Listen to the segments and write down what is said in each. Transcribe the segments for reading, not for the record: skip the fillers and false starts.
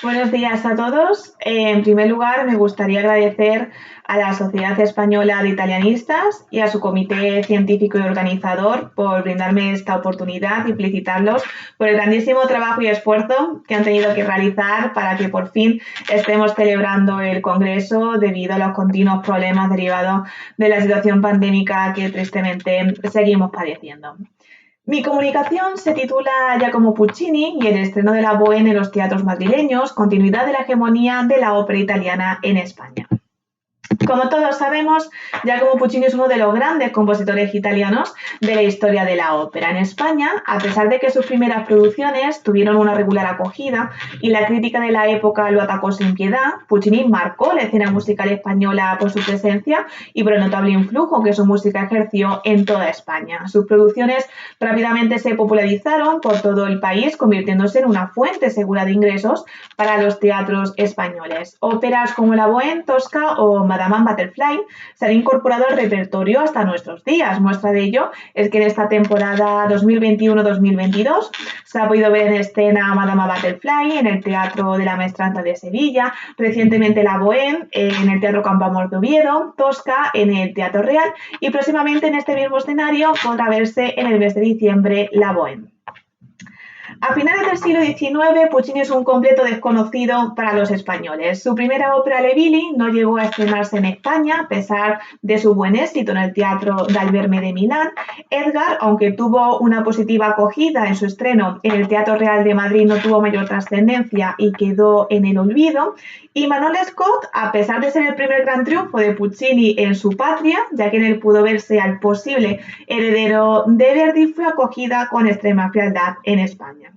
Buenos días a todos. En primer lugar, me gustaría agradecer a la Sociedad Española de Italianistas y a su comité científico y organizador por brindarme esta oportunidad y felicitarlos por el grandísimo trabajo y esfuerzo que han tenido que realizar para que por fin estemos celebrando el Congreso debido a los continuos problemas derivados de la situación pandémica que tristemente seguimos padeciendo. Mi comunicación se titula Giacomo Puccini y el estreno de la Bohème en los teatros madrileños, continuidad de la hegemonía de la ópera italiana en España. Como todos sabemos, Giacomo Puccini es uno de los grandes compositores italianos de la historia de la ópera. En España, a pesar de que sus primeras producciones tuvieron una regular acogida y la crítica de la época lo atacó sin piedad, Puccini marcó la escena musical española por su presencia y por el notable influjo que su música ejerció en toda España. Sus producciones rápidamente se popularizaron por todo el país, convirtiéndose en una fuente segura de ingresos para los teatros españoles. Óperas como la Bohème, Tosca o Madame Butterfly se han incorporado al repertorio hasta nuestros días. Muestra de ello es que en esta temporada 2021-2022 se ha podido ver en escena Madame Butterfly en el Teatro de la Maestranza de Sevilla, recientemente la Bohème en el Teatro Campo Amor de Oviedo, Tosca en el Teatro Real y próximamente en este mismo escenario podrá verse en el mes de diciembre la Bohème. A finales del siglo XIX, Puccini es un completo desconocido para los españoles. Su primera ópera, Le Billy, no llegó a estrenarse en España, a pesar de su buen éxito en el Teatro dal Verme de Milán. Edgar, aunque tuvo una positiva acogida en su estreno en el Teatro Real de Madrid, no tuvo mayor trascendencia y quedó en el olvido. Y Manon Lescaut, a pesar de ser el primer gran triunfo de Puccini en su patria, ya que en él pudo verse al posible heredero de Verdi, fue acogida con extrema frialdad en España.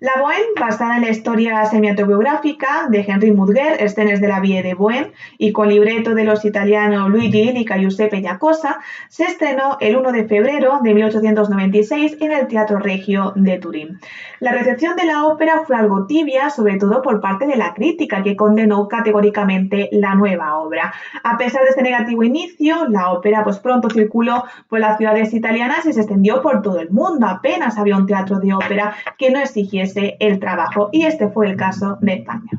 La Bohème, basada en la historia semi-autobiográfica de Henry Mudger, Escenes de la Vie de Bohème, y con libreto de los italianos Luigi Illica y Giuseppe Giacosa, se estrenó el 1 de febrero de 1896 en el Teatro Regio de Turín. La recepción de la ópera fue algo tibia, sobre todo por parte de la crítica, que condenó categóricamente la nueva obra. A pesar de este negativo inicio, la ópera pronto circuló por las ciudades italianas y se extendió por todo el mundo. Apenas había un teatro de ópera que no exigiese el trabajo, y este fue el caso de España.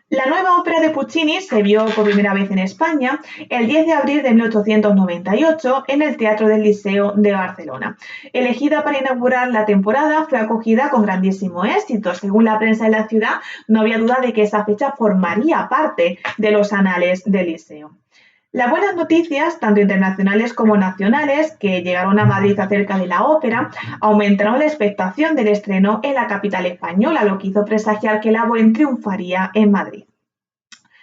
La nueva ópera de Puccini se vio por primera vez en España el 10 de abril de 1898 en el Teatro del Liceo de Barcelona. Elegida para inaugurar la temporada, fue acogida con grandísimo éxito. Según la prensa de la ciudad, no había duda de que esa fecha formaría parte de los anales del Liceo. Las buenas noticias, tanto internacionales como nacionales, que llegaron a Madrid acerca de la ópera, aumentaron la expectación del estreno en la capital española, lo que hizo presagiar que la Bohème triunfaría en Madrid.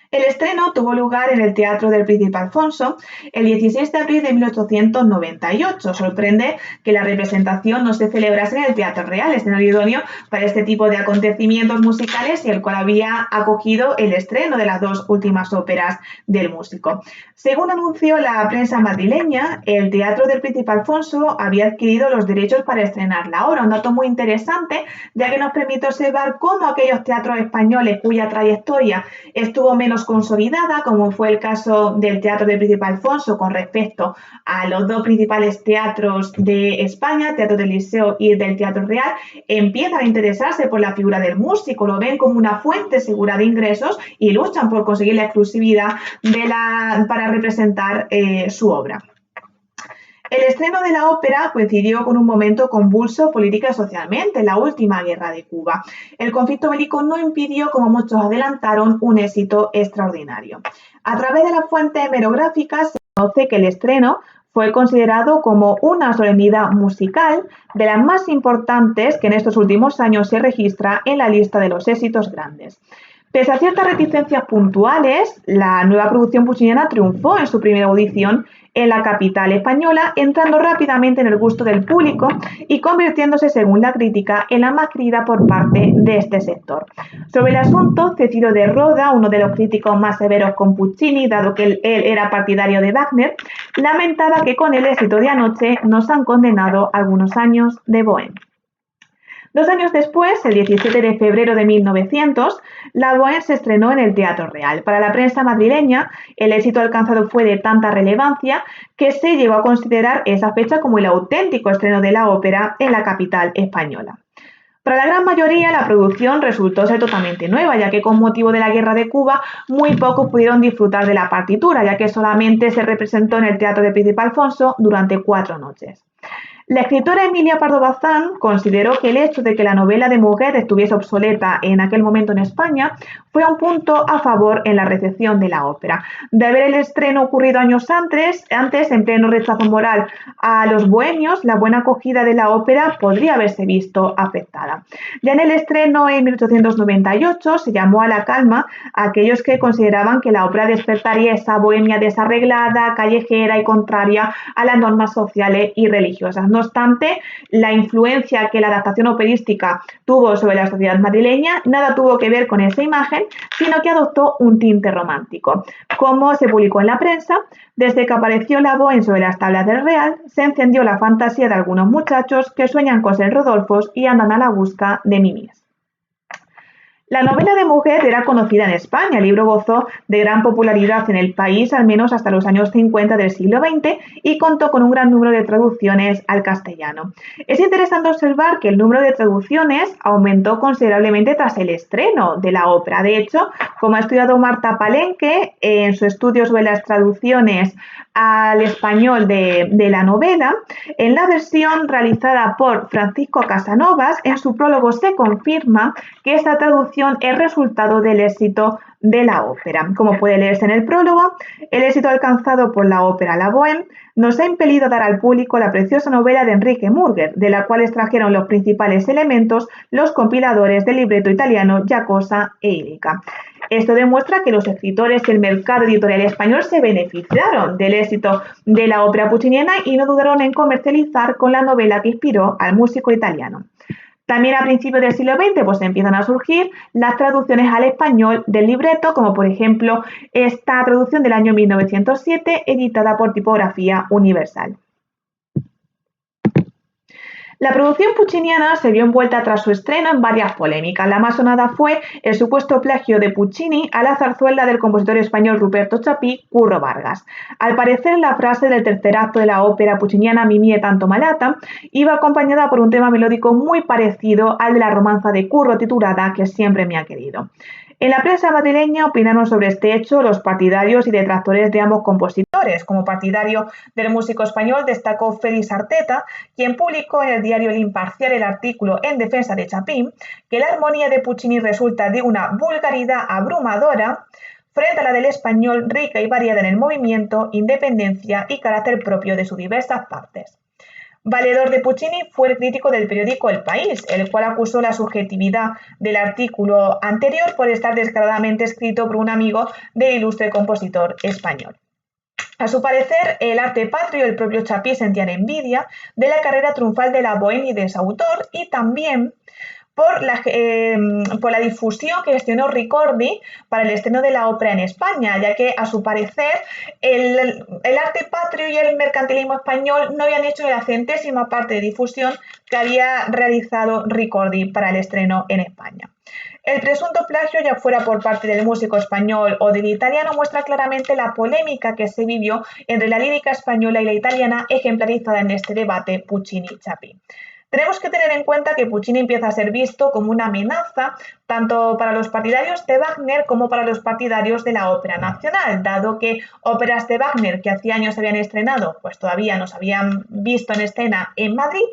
El estreno tuvo lugar en el Teatro del Príncipe Alfonso el 16 de abril de 1898. Sorprende que la representación no se celebrase en el Teatro Real, escenario idóneo para este tipo de acontecimientos musicales y el cual había acogido el estreno de las dos últimas óperas del músico. Según anunció la prensa madrileña, el Teatro del Príncipe Alfonso había adquirido los derechos para estrenar la obra, un dato muy interesante, ya que nos permite observar cómo aquellos teatros españoles cuya trayectoria estuvo menos consolidada, como fue el caso del Teatro del Príncipe Alfonso con respecto a los dos principales teatros de España, Teatro del Liceo y del Teatro Real, empiezan a interesarse por la figura del músico, lo ven como una fuente segura de ingresos y luchan por conseguir la exclusividad para representar su obra. El estreno de la ópera coincidió con un momento convulso política y socialmente, la última guerra de Cuba. El conflicto bélico no impidió, como muchos adelantaron, un éxito extraordinario. A través de las fuentes hemerográficas se conoce que el estreno fue considerado como una solemnidad musical de las más importantes que en estos últimos años se registra en la lista de los éxitos grandes. Pese a ciertas reticencias puntuales, la nueva producción pucciniana triunfó en su primera audición en la capital española, entrando rápidamente en el gusto del público y convirtiéndose, según la crítica, en la más querida por parte de este sector. Sobre el asunto, Cecilio de Roda, uno de los críticos más severos con Puccini, dado que él era partidario de Wagner, lamentaba que con el éxito de anoche nos han condenado algunos años de Bohème. 2 años después, el 17 de febrero de 1900, la Bohème se estrenó en el Teatro Real. Para la prensa madrileña, el éxito alcanzado fue de tanta relevancia que se llegó a considerar esa fecha como el auténtico estreno de la ópera en la capital española. Para la gran mayoría, la producción resultó ser totalmente nueva, ya que con motivo de la Guerra de Cuba, muy pocos pudieron disfrutar de la partitura, ya que solamente se representó en el Teatro de Príncipe Alfonso durante 4 noches. La escritora Emilia Pardo Bazán consideró que el hecho de que la novela de Muguet estuviese obsoleta en aquel momento en España fue un punto a favor en la recepción de la ópera. De haber el estreno ocurrido años antes, en pleno rechazo moral a los bohemios, la buena acogida de la ópera podría haberse visto afectada. Ya en el estreno en 1898 se llamó a la calma a aquellos que consideraban que la ópera despertaría esa bohemia desarreglada, callejera y contraria a las normas sociales y religiosas. No obstante, la influencia que la adaptación operística tuvo sobre la sociedad madrileña nada tuvo que ver con esa imagen, sino que adoptó un tinte romántico. Como se publicó en la prensa, desde que apareció la Bohème sobre las tablas del Real, se encendió la fantasía de algunos muchachos que sueñan con ser Rodolfos y andan a la busca de Mimis. La novela de Muguet era conocida en España. El libro gozó de gran popularidad en el país, al menos hasta los años 50 del siglo XX, y contó con un gran número de traducciones al castellano. Es interesante observar que el número de traducciones aumentó considerablemente tras el estreno de la ópera. De hecho, como ha estudiado Marta Palenque en su estudio sobre las traducciones al español de la novela, en la versión realizada por Francisco Casanovas, en su prólogo se confirma que esta traducción es resultado del éxito de la ópera. Como puede leerse en el prólogo, el éxito alcanzado por la ópera La Bohème nos ha impelido a dar al público la preciosa novela de Enrique Murger, de la cual extrajeron los principales elementos los compiladores del libreto italiano Giacosa e Illica. Esto demuestra que los escritores y el mercado editorial español se beneficiaron del éxito de la ópera pucciniana y no dudaron en comercializar con la novela que inspiró al músico italiano. También a principios del siglo XX pues empiezan a surgir las traducciones al español del libreto, como por ejemplo esta traducción del año 1907 editada por Tipografía Universal. La producción pucciniana se vio envuelta tras su estreno en varias polémicas. La más sonada fue el supuesto plagio de Puccini a la zarzuela del compositor español Ruperto Chapí, Curro Vargas. Al parecer, la frase del tercer acto de la ópera pucciniana Mi mie tanto malata iba acompañada por un tema melódico muy parecido al de la romanza de Curro titulada Que siempre me ha querido. En la prensa madrileña opinaron sobre este hecho los partidarios y detractores de ambos compositores. Como partidario del músico español destacó Félix Arteta, quien publicó en el diario El Imparcial el artículo en defensa de Chapí, que la armonía de Puccini resulta de una vulgaridad abrumadora frente a la del español, rica y variada en el movimiento, independencia y carácter propio de sus diversas partes. Valedor de Puccini fue el crítico del periódico El País, el cual acusó la subjetividad del artículo anterior por estar descaradamente escrito por un amigo del ilustre compositor español. A su parecer, el arte patrio y el propio Chapí sentían envidia de la carrera triunfal de la Bohème y de su autor, y también por la difusión que gestionó Ricordi para el estreno de la ópera en España, ya que a su parecer el arte patrio y el mercantilismo español no habían hecho la centésima parte de difusión que había realizado Ricordi para el estreno en España. El presunto plagio, ya fuera por parte del músico español o del italiano, muestra claramente la polémica que se vivió entre la lírica española y la italiana, ejemplarizada en este debate Puccini-Chapí. Tenemos que tener en cuenta que Puccini empieza a ser visto como una amenaza tanto para los partidarios de Wagner como para los partidarios de la ópera nacional, dado que óperas de Wagner que hacía años se habían estrenado, pues todavía no se habían visto en escena en Madrid,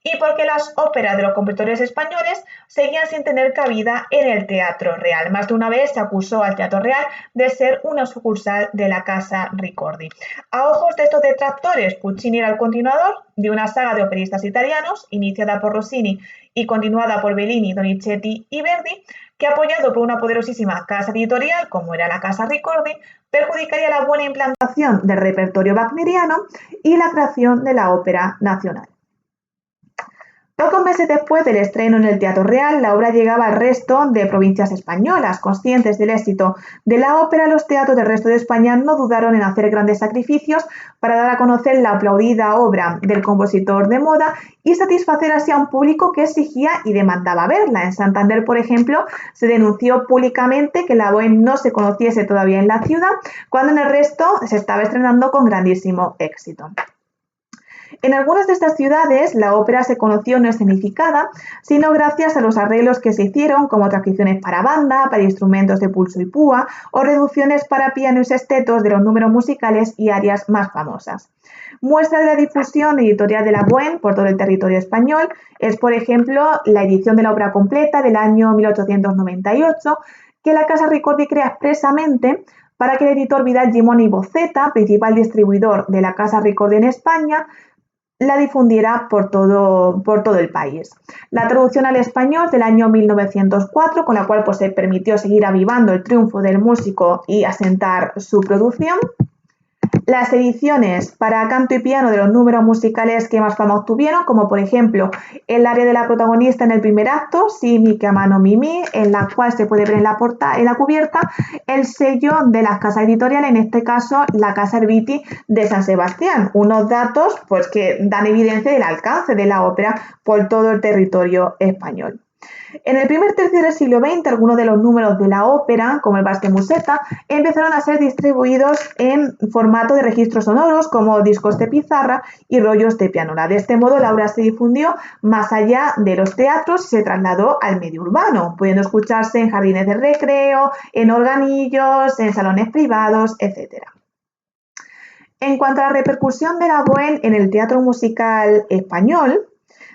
y porque las óperas de los compositores españoles seguían sin tener cabida en el Teatro Real. Más de una vez se acusó al Teatro Real de ser una sucursal de la Casa Ricordi. A ojos de estos detractores, Puccini era el continuador de una saga de operistas italianos, iniciada por Rossini y continuada por Bellini, Donizetti y Verdi, que apoyado por una poderosísima casa editorial, como era la Casa Ricordi, perjudicaría la buena implantación del repertorio wagneriano y la creación de la ópera nacional. Pocos meses después del estreno en el Teatro Real, la obra llegaba al resto de provincias españolas. Conscientes del éxito de la ópera, los teatros del resto de España no dudaron en hacer grandes sacrificios para dar a conocer la aplaudida obra del compositor de moda y satisfacer así a un público que exigía y demandaba verla. En Santander, por ejemplo, se denunció públicamente que la Bohème no se conociese todavía en la ciudad, cuando en el resto se estaba estrenando con grandísimo éxito. En algunas de estas ciudades la ópera se conoció no escenificada, sino gracias a los arreglos que se hicieron, como transcripciones para banda, para instrumentos de pulso y púa, o reducciones para piano y sextetos de los números musicales y arias más famosas. Muestra de la difusión editorial de la Bohème por todo el territorio español es, por ejemplo, la edición de la obra completa del año 1898, que la Casa Ricordi crea expresamente para que el editor Vidal Gimón y Boceta, principal distribuidor de la Casa Ricordi en España, la difundiera por todo el país. La traducción al español del año 1904, con la cual pues, se permitió seguir avivando el triunfo del músico y asentar su producción. Las ediciones para canto y piano de los números musicales que más fama obtuvieron, como por ejemplo el área de la protagonista en el primer acto, Si mi que mano mi mi, en la cual se puede ver en la cubierta el sello de las casas editoriales, en este caso la Casa Erviti de San Sebastián. Unos datos pues, que dan evidencia del alcance de la ópera por todo el territorio español. En el primer tercio del siglo XX, algunos de los números de la ópera, como el Vals de Musetta, empezaron a ser distribuidos en formato de registros sonoros, como discos de pizarra y rollos de pianola. De este modo, la obra se difundió más allá de los teatros y se trasladó al medio urbano, pudiendo escucharse en jardines de recreo, en organillos, en salones privados, etc. En cuanto a la repercusión de la Bohème en el teatro musical español,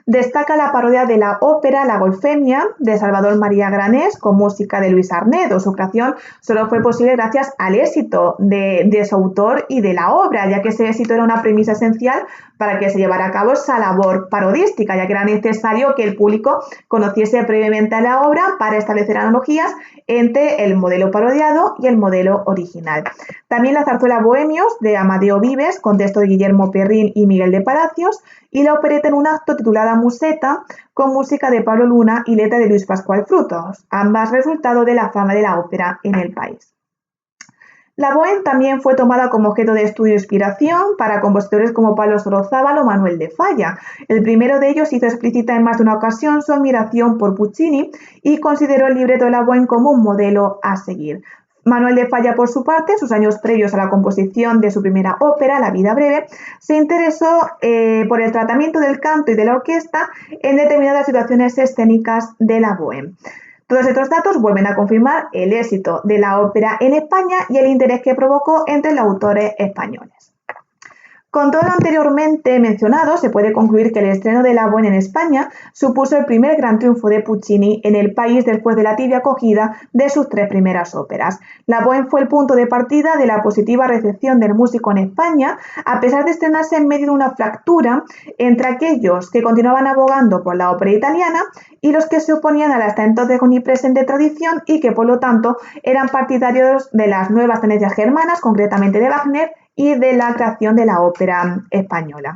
destaca la parodia de la ópera La Golfemia de Salvador María Granés con música de Luis Arnedo. Su creación solo fue posible gracias al éxito de su autor y de la obra, ya que ese éxito era una premisa esencial para que se llevara a cabo esa labor parodística, ya que era necesario que el público conociese previamente a la obra para establecer analogías entre el modelo parodiado y el modelo original. También la zarzuela Bohemios de Amadeo Vives, con texto de Guillermo Perrín y Miguel de Palacios, y la opereta en un acto titulada Musetta, con música de Pablo Luna y letra de Luis Pascual Frutos, ambas resultado de la fama de la ópera en el país. La Bohème también fue tomada como objeto de estudio e inspiración para compositores como Pablo Sorozábal o Manuel de Falla. El primero de ellos hizo explícita en más de una ocasión su admiración por Puccini y consideró el libreto de la Bohème como un modelo a seguir. Manuel de Falla, por su parte, sus años previos a la composición de su primera ópera, La vida breve, se interesó por el tratamiento del canto y de la orquesta en determinadas situaciones escénicas de la Bohème. Todos estos datos vuelven a confirmar el éxito de la ópera en España y el interés que provocó entre los autores españoles. Con todo lo anteriormente mencionado, se puede concluir que el estreno de la Bohème en España supuso el primer gran triunfo de Puccini en el país después de la tibia acogida de sus tres primeras óperas. La Bohème fue el punto de partida de la positiva recepción del músico en España, a pesar de estrenarse en medio de una fractura entre aquellos que continuaban abogando por la ópera italiana y los que se oponían a la hasta entonces omnipresente tradición y que, por lo tanto, eran partidarios de las nuevas tendencias germanas, concretamente de Wagner, y de la creación de la ópera española.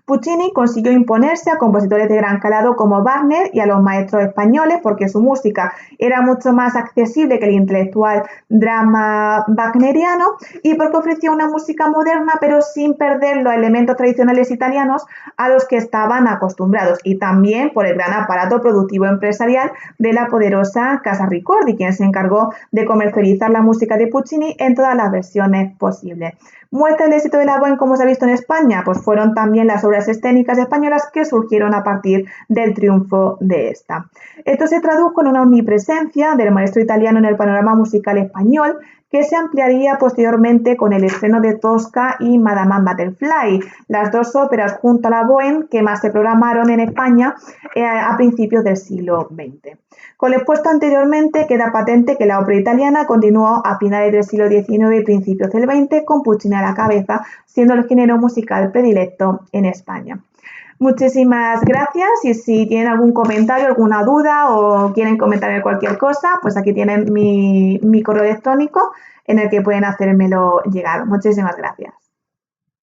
Puccini consiguió imponerse a compositores de gran calado como Wagner y a los maestros españoles porque su música era mucho más accesible que el intelectual drama wagneriano y porque ofrecía una música moderna pero sin perder los elementos tradicionales italianos a los que estaban acostumbrados, y también por el gran aparato productivo empresarial de la poderosa Casa Ricordi, quien se encargó de comercializar la música de Puccini en todas las versiones posibles. Muestra el éxito de la Bohème como se ha visto en España, pues fueron también las obras escénicas españolas que surgieron a partir del triunfo de esta. Esto se tradujo en una omnipresencia del maestro italiano en el panorama musical español, que se ampliaría posteriormente con el estreno de Tosca y Madame Butterfly, las dos óperas junto a la Bohème que más se programaron en España a principios del siglo XX. Con lo expuesto anteriormente, queda patente que la ópera italiana continuó a finales del siglo XIX y principios del XX, con Puccini a la cabeza, siendo el género musical predilecto en España. Muchísimas gracias, y si tienen algún comentario, alguna duda o quieren comentarme cualquier cosa, pues aquí tienen mi correo electrónico en el que pueden hacérmelo llegar. Muchísimas gracias.